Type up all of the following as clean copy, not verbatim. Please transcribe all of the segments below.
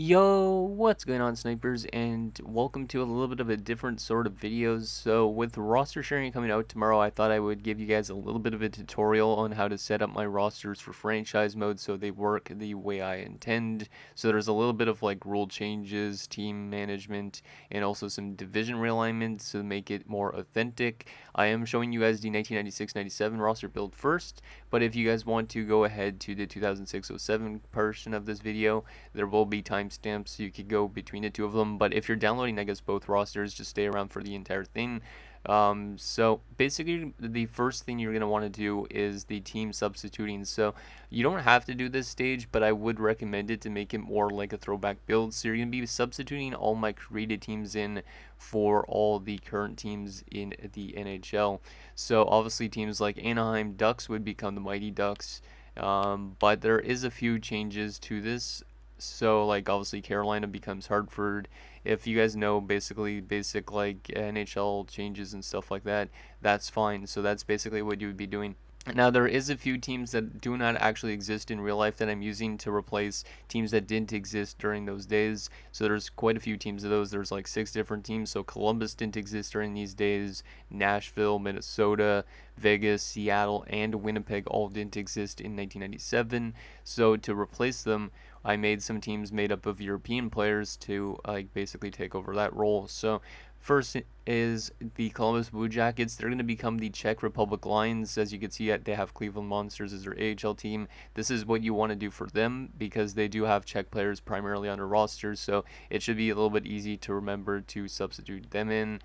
Yo, what's going on, snipers, and welcome to a little bit of a different sort of videos. So with roster sharing coming out tomorrow, I thought I would give you guys a little bit of a tutorial on how to set up my rosters for franchise mode so they work the way I intend. So there's a little bit of like rule changes, team management, and also some division realignments to make it more authentic. I am showing you guys the 1996-97 roster build first, but if you guys want to go ahead to the 2006-07 portion of this video, there will be timestamps so you could go between the two of them. But if you're downloading, I guess, both rosters, just stay around for the entire thing. So basically, the first thing you're going to want to do is the team substituting. So you don't have to do this stage, but I would recommend it to make it more like a throwback build. So you're going to be substituting all my created teams in for all the current teams in the NHL. So obviously teams like Anaheim Ducks would become the Mighty Ducks. But there is a few changes to this. So like obviously Carolina becomes Hartford. If you guys know basically basic like NHL changes and stuff like that, that's fine. So that's basically what you would be doing. Now there is a few teams that do not actually exist in real life that I'm using to replace teams that didn't exist during those days. So there's quite a few teams of those. There's like 6 different teams. So Columbus didn't exist during these days. Nashville, Minnesota, Vegas, Seattle, and Winnipeg all didn't exist in 1997. So to replace them, I made some teams made up of European players to like basically take over that role. So first is the Columbus Blue Jackets. They're going to become the Czech Republic Lions. As you can see, they have Cleveland Monsters as their AHL team. This is what you want to do for them because they do have Czech players primarily on their rosters, so it should be a little bit easy to remember to substitute them in.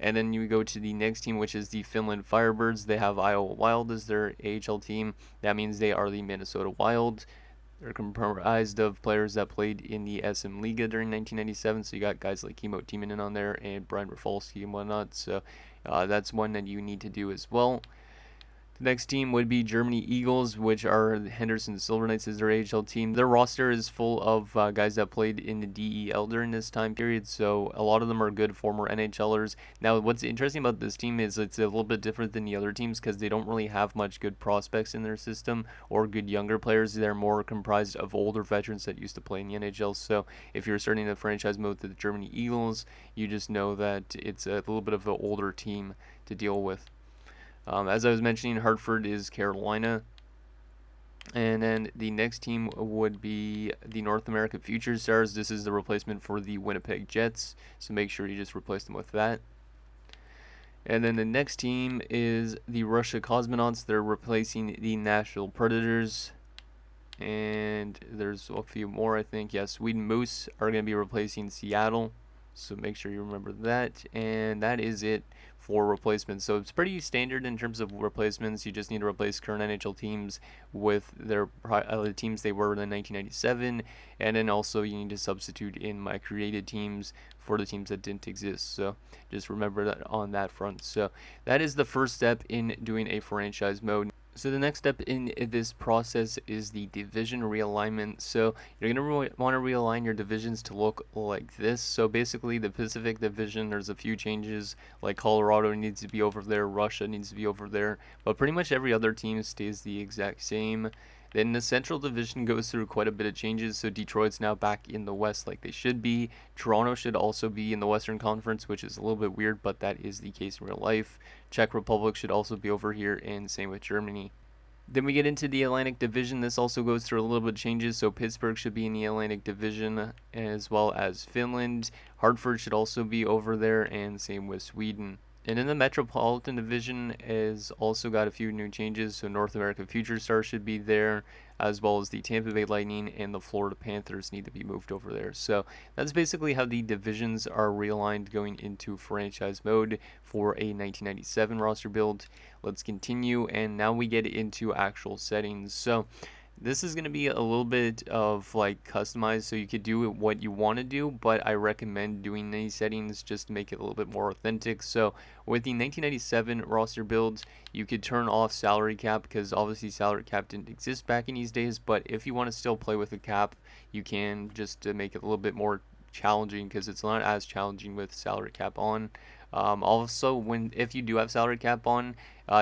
And then you go to the next team, which is the Finland Firebirds. They have Iowa Wild as their AHL team. That means they are the Minnesota Wild. They're comprised of players that played in the SM Liga during 1997. So you got guys like Kimmo Timonen on there and Brian Rafalski and whatnot. So that's one that you need to do as well. The next team would be Germany Eagles, which are Henderson Silver Knights as their AHL team. Their roster is full of guys that played in the DEL during this time period, so a lot of them are good former NHLers. Now, what's interesting about this team is it's a little bit different than the other teams because they don't really have much good prospects in their system or good younger players. They're more comprised of older veterans that used to play in the NHL. So if you're starting the franchise mode with the Germany Eagles, you just know that it's a little bit of an older team to deal with. As I was mentioning, Hartford is Carolina. And then the next team would be the North America Future Stars. This is the replacement for the Winnipeg Jets, so make sure you just replace them with that. And then the next team is the Russia Cosmonauts. They're replacing the Nashville Predators. And there's a few more, I think. Yeah, Sweden Moose are going to be replacing Seattle, so make sure you remember that. And that is it for replacements. So it's pretty standard in terms of replacements. You just need to replace current NHL teams with their the teams they were in 1997, and then also you need to substitute in my created teams for the teams that didn't exist. So just remember that on that front. So that is the first step in doing a franchise mode. So the next step in this process is the division realignment. So you're going to want to realign your divisions to look like this. So basically the Pacific Division, there's a few changes, like Colorado needs to be over there, Russia needs to be over there, but pretty much every other team stays the exact same. Then the Central Division goes through quite a bit of changes, so Detroit's now back in the West like they should be. Toronto should also be in the Western Conference, which is a little bit weird, but that is the case in real life. Czech Republic should also be over here, and same with Germany. Then we get into the Atlantic Division. This also goes through a little bit of changes, so Pittsburgh should be in the Atlantic Division as well as Finland. Hartford should also be over there, and same with Sweden. And in the Metropolitan Division has also got a few new changes, so North America Future Stars should be there, as well as the Tampa Bay Lightning and the Florida Panthers need to be moved over there. So that's basically how the divisions are realigned going into franchise mode for a 1997 roster build. Let's continue, and now we get into actual settings. So this is going to be a little bit of like customized, so you could do what you want to do, but I recommend doing these settings just to make it a little bit more authentic. So with the 1997 roster builds, you could turn off salary cap because obviously salary cap didn't exist back in these days, but if you want to still play with a cap, you can, just to make it a little bit more challenging because it's not as challenging with salary cap on. Also, if you do have salary cap on,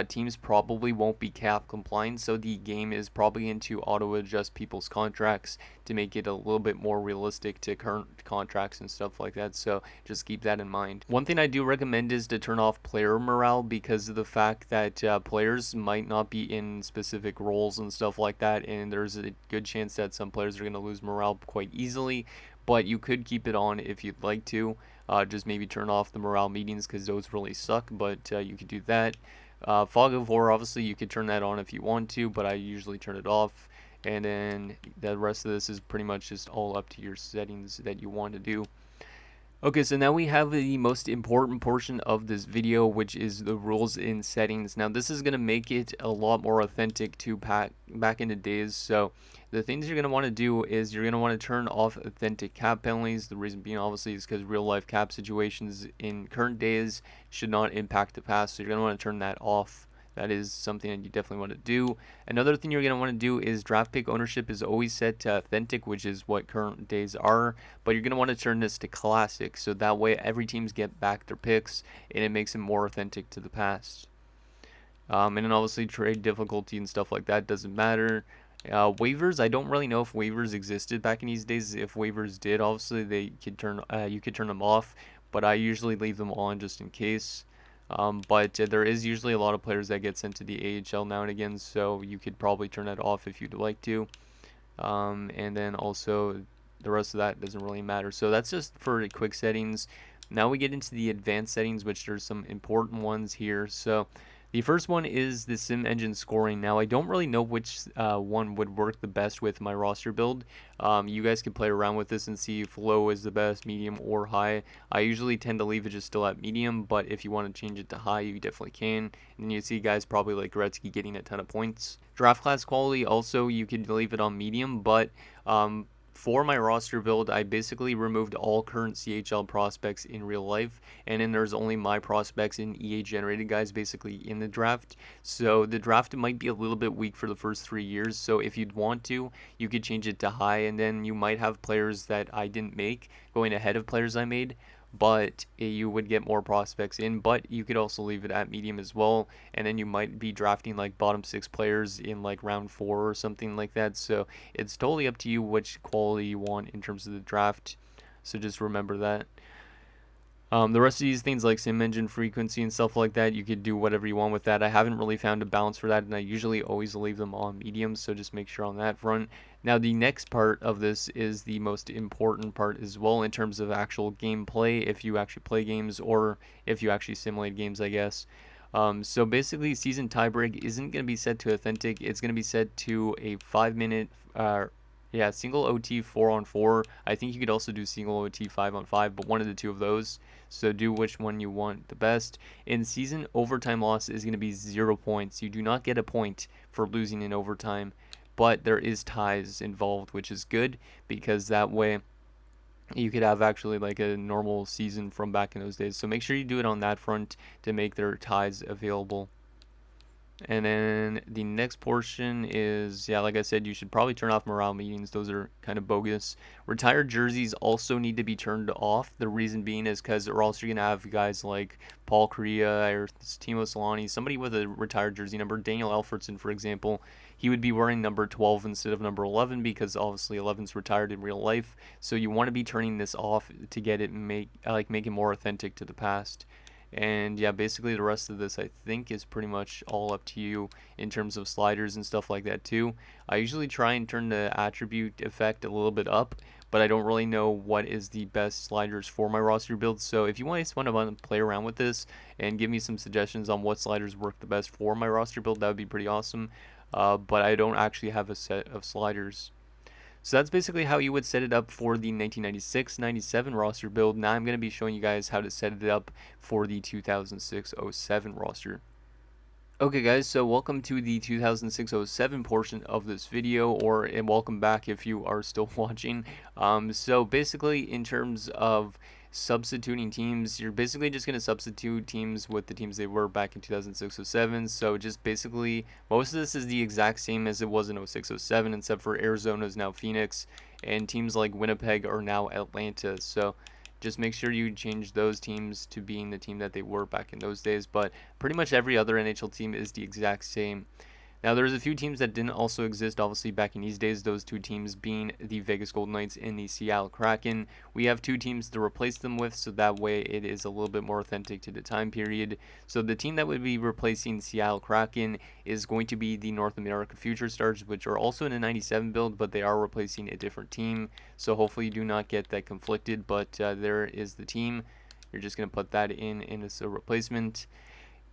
teams probably won't be cap compliant, so the game is probably going to auto adjust people's contracts to make it a little bit more realistic to current contracts and stuff like that. So just keep that in mind. One thing I do recommend is to turn off player morale, because of the fact that players might not be in specific roles and stuff like that, and there's a good chance that some players are going to lose morale quite easily. But you could keep it on if you'd like to. Just maybe turn off the morale meetings, because those really suck, but you could do that. Fog of War, obviously you could turn that on if you want to, but I usually turn it off. And then the rest of this is pretty much just all up to your settings that you want to do. Okay, so now we have the most important portion of this video, which is the rules in settings. Now this is going to make it a lot more authentic to back in the days. So the things you're going to want to do is you're going to want to turn off authentic cap penalties. The reason being obviously is because real life cap situations in current days should not impact the past. So you're going to want to turn that off. That is something that you definitely want to do. Another thing you're going to want to do is draft pick ownership is always set to authentic, which is what current days are. But you're going to want to turn this to classic, so that way every teams get back their picks and it makes it more authentic to the past. And then obviously trade difficulty and stuff like that doesn't matter. Waivers, I don't really know if waivers existed back in these days. If waivers did, obviously they could you could turn them off, but I usually leave them on just in case. But there is usually a lot of players that get sent to the AHL now and again, so you could probably turn that off if you'd like to. And then also the rest of that doesn't really matter. So that's just for the quick settings. Now we get into the advanced settings, which there's some important ones here. So the first one is the sim engine scoring. Now I don't really know which one would work the best with my roster build. You guys can play around with this and see if low is the best, medium, or high. I usually tend to leave it just still at medium, but if you want to change it to high, you definitely can. And then you see guys probably like Gretzky getting a ton of points. Draft class quality, also you could leave it on medium, but for my roster build, I basically removed all current CHL prospects in real life, and then there's only my prospects and EA generated guys basically in the draft. So the draft might be a little bit weak for the first 3 years, so if you'd want to, you could change it to high, and then you might have players that I didn't make going ahead of players I made, but you would get more prospects in. But you could also leave it at medium as well, and then you might be drafting like bottom 6 players in like round 4 or something like that. So it's totally up to you which quality you want in terms of the draft, so just remember that. The rest of these things like sim engine frequency and stuff like that, you could do whatever you want with that. I haven't really found a balance for that, and I usually always leave them on medium, so just make sure on that front. Now the next part of this is the most important part as well in terms of actual gameplay, if you actually play games or if you actually simulate games, I guess. So basically season tiebreak isn't going to be set to authentic. It's going to be set to a 5-minute single OT 4-on-4. I think you could also do single OT 5-on-5, but one of the two of those. So do which one you want the best. In season, overtime loss is going to be 0 points. You do not get a point for losing in overtime, but there is ties involved, which is good, because that way you could have actually like a normal season from back in those days. So make sure you do it on that front to make their ties available. And then the next portion is, like I said, you should probably turn off morale meetings. Those are kind of bogus. Retired jerseys also need to be turned off. The reason being is because or else you're going to have guys like Paul Kariya or Timo Solani, somebody with a retired jersey number. Daniel Alfredson, for example, he would be wearing number 12 instead of number 11, because obviously 11's retired in real life. So you want to be turning this off to get it make it more authentic to the past. And yeah, basically the rest of this I think is pretty much all up to you in terms of sliders and stuff like that too. I usually try and turn the attribute effect a little bit up, but I don't really know what is the best sliders for my roster build. So if you want to play around with this and give me some suggestions on what sliders work the best for my roster build, that would be pretty awesome. But I don't actually have a set of sliders. So that's basically how you would set it up for the 1996-97 roster build. Now I'm going to be showing you guys how to set it up for the 2006-07 roster. Okay guys, so welcome to the 2006-07 portion of this video, and welcome back if you are still watching. So basically in terms of substituting teams, you're basically just going to substitute teams with the teams they were back in 2006-07. So just basically most of this is the exact same as it was in 06-07, except for Arizona is now Phoenix and teams like Winnipeg are now Atlanta. So just make sure you change those teams to being the team that they were back in those days. But pretty much every other NHL team is the exact same. Now, there's a few teams that didn't also exist, obviously, back in these days. Those two teams being the Vegas Golden Knights and the Seattle Kraken. We have two teams to replace them with, so that way it is a little bit more authentic to the time period. So the team that would be replacing Seattle Kraken is going to be the North America Future Stars, which are also in a 97 build, but they are replacing a different team. So hopefully you do not get that conflicted, but there is the team. You're just going to put that in as a replacement.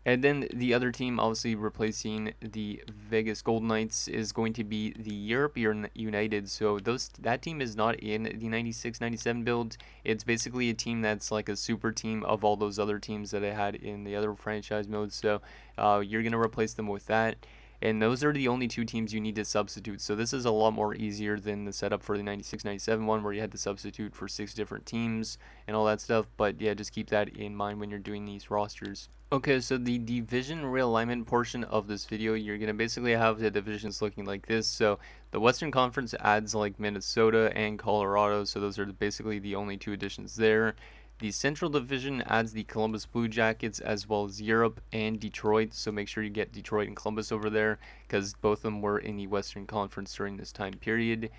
And then the other team, obviously replacing the Vegas Golden Knights, is going to be the Europe United. So that team is not in the 96-97 build. It's basically a team that's like a super team of all those other teams that I had in the other franchise modes. So you're going to replace them with that. And those are the only two teams you need to substitute. So this is a lot more easier than the setup for the 96-97 one, where you had to substitute for 6 different teams and all that stuff. But yeah, just keep that in mind when you're doing these rosters. Okay, so the division realignment portion of this video, you're going to basically have the divisions looking like this. So the Western Conference adds like Minnesota and Colorado, so those are basically the only two additions there. The Central Division adds the Columbus Blue Jackets as well as Europe and Detroit, so make sure you get Detroit and Columbus over there because both of them were in the Western Conference during this time period.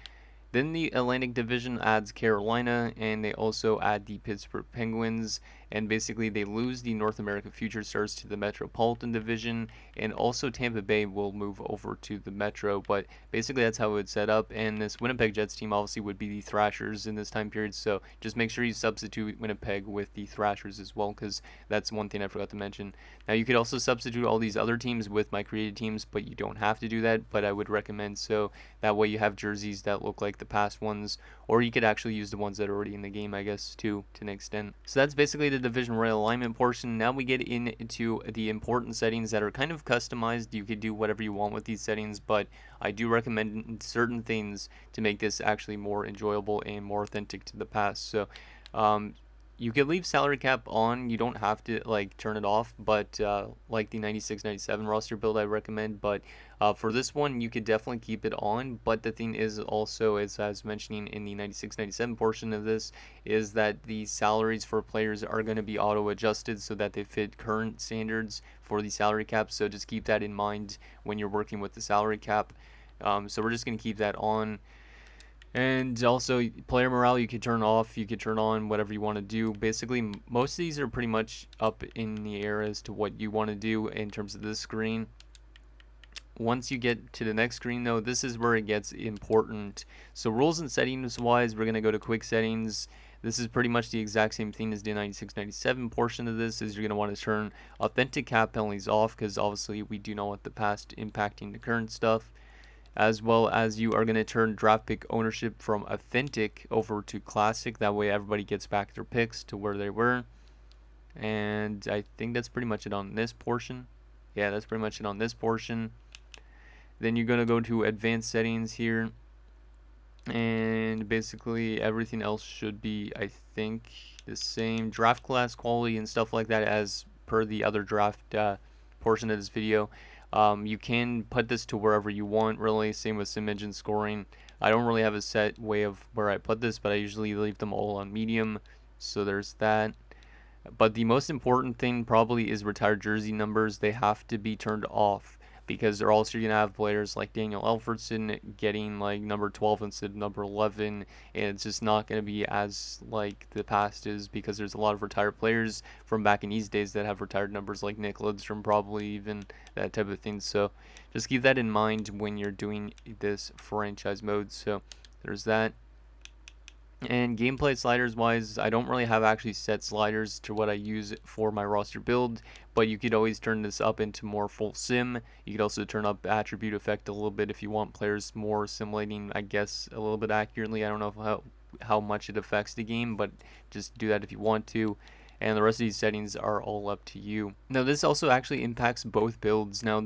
Then the Atlantic Division adds Carolina, and they also add the Pittsburgh Penguins, and basically they lose the North American Future Stars to the Metropolitan Division, and also Tampa Bay will move over to the Metro, but basically that's how it would set up. And this Winnipeg Jets team obviously would be the Thrashers in this time period, so just make sure you substitute Winnipeg with the Thrashers as well, because that's one thing I forgot to mention. Now you could also substitute all these other teams with my created teams, but you don't have to do that, but I would recommend so that way you have jerseys that look like the past ones, or you could actually use the ones that are already in the game, I guess, too, to an extent. So that's basically the division realignment portion. Now we get into the important settings that are kind of customized. You could do whatever you want with these settings, but I do recommend certain things to make this actually more enjoyable and more authentic to the past. So you could leave salary cap on. You don't have to like turn it off, but like the 96-97 roster build I recommend. But for this one, you could definitely keep it on. But the thing is also, as I was mentioning in the 96-97 portion of this, is that the salaries for players are going to be auto adjusted so that they fit current standards for the salary cap. So just keep that in mind when you're working with the salary cap. So we're just going to keep that on. And also player morale you could turn off, you could turn on, whatever you want to do. Basically most of these are pretty much up in the air as to what you want to do in terms of this screen. Once you get to the next screen though, this is where it gets important. So rules and settings wise, we're going to go to quick settings. This is pretty much the exact same thing as the 96-97 portion of this. Is you're going to want to turn authentic cap penalties off, because obviously we do not want the past impacting the current stuff. As well as you are going to turn draft pick ownership from authentic over to classic. That way everybody gets back their picks to where they were. And I think that's pretty much it on this portion. Yeah, that's pretty much it on this portion. Then you're going to go to advanced settings here. And basically everything else should be, I think, the same. Draft class quality and stuff like that as per the other draft portion of this video. You can put this to wherever you want, really. Same with sim engine scoring. I don't really have a set way of where I put this, but I usually leave them all on medium. So there's that. But the most important thing probably is retired jersey numbers. They have to be turned off, because they're also going to have players like Daniel Alfredson getting like number 12 instead of number 11, and it's just not going to be as like the past is, because there's a lot of retired players from back in these days that have retired numbers, like Nick Lidstrom, probably even that type of thing. So just keep that in mind when you're doing this franchise mode. So there's that. And gameplay sliders wise, I don't really have actually set sliders to what I use for my roster build, but you could always turn this up into more full sim. You could also turn up attribute effect a little bit if you want players more simulating, I guess, a little bit accurately. I don't know how much it affects the game, but just do that if you want to. And the rest of these settings are all up to you. Now this also actually impacts both builds. Now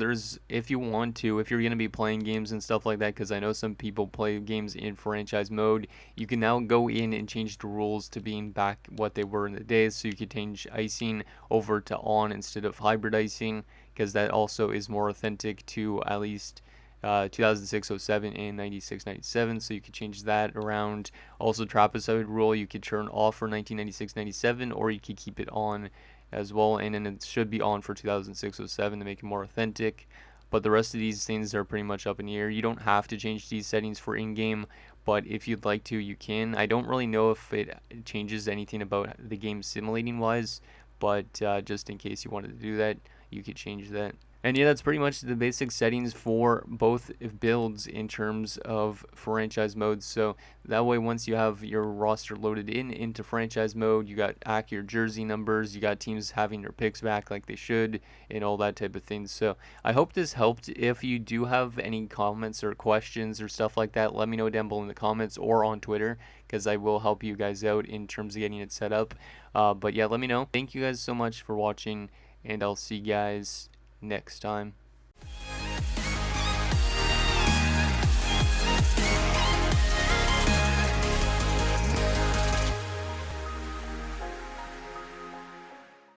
if you want to, if you're going to be playing games and stuff like that, because I know some people play games in franchise mode, you can now go in and change the rules to being back what they were in the days. So you could change icing over to on instead of hybrid icing, because that also is more authentic to at least 2006-07 and 96-97, so you could change that around. Also, trapezoid rule you could turn off for 1996-97, or you could keep it on as well, and then it should be on for 2006-07 to make it more authentic. But the rest of these things are pretty much up in the air. You don't have to change these settings for in-game, but if you'd like to, you can. I don't really know if it changes anything about the game simulating wise, but just in case you wanted to do that, you could change that. And yeah, that's pretty much the basic settings for both builds in terms of franchise modes. So that way, once you have your roster loaded into franchise mode, you got accurate jersey numbers, you got teams having their picks back like they should, and all that type of thing. So I hope this helped. If you do have any comments or questions or stuff like that, let me know down below in the comments or on Twitter, because I will help you guys out in terms of getting it set up. But yeah, let me know. Thank you guys so much for watching, and I'll see you guys next time.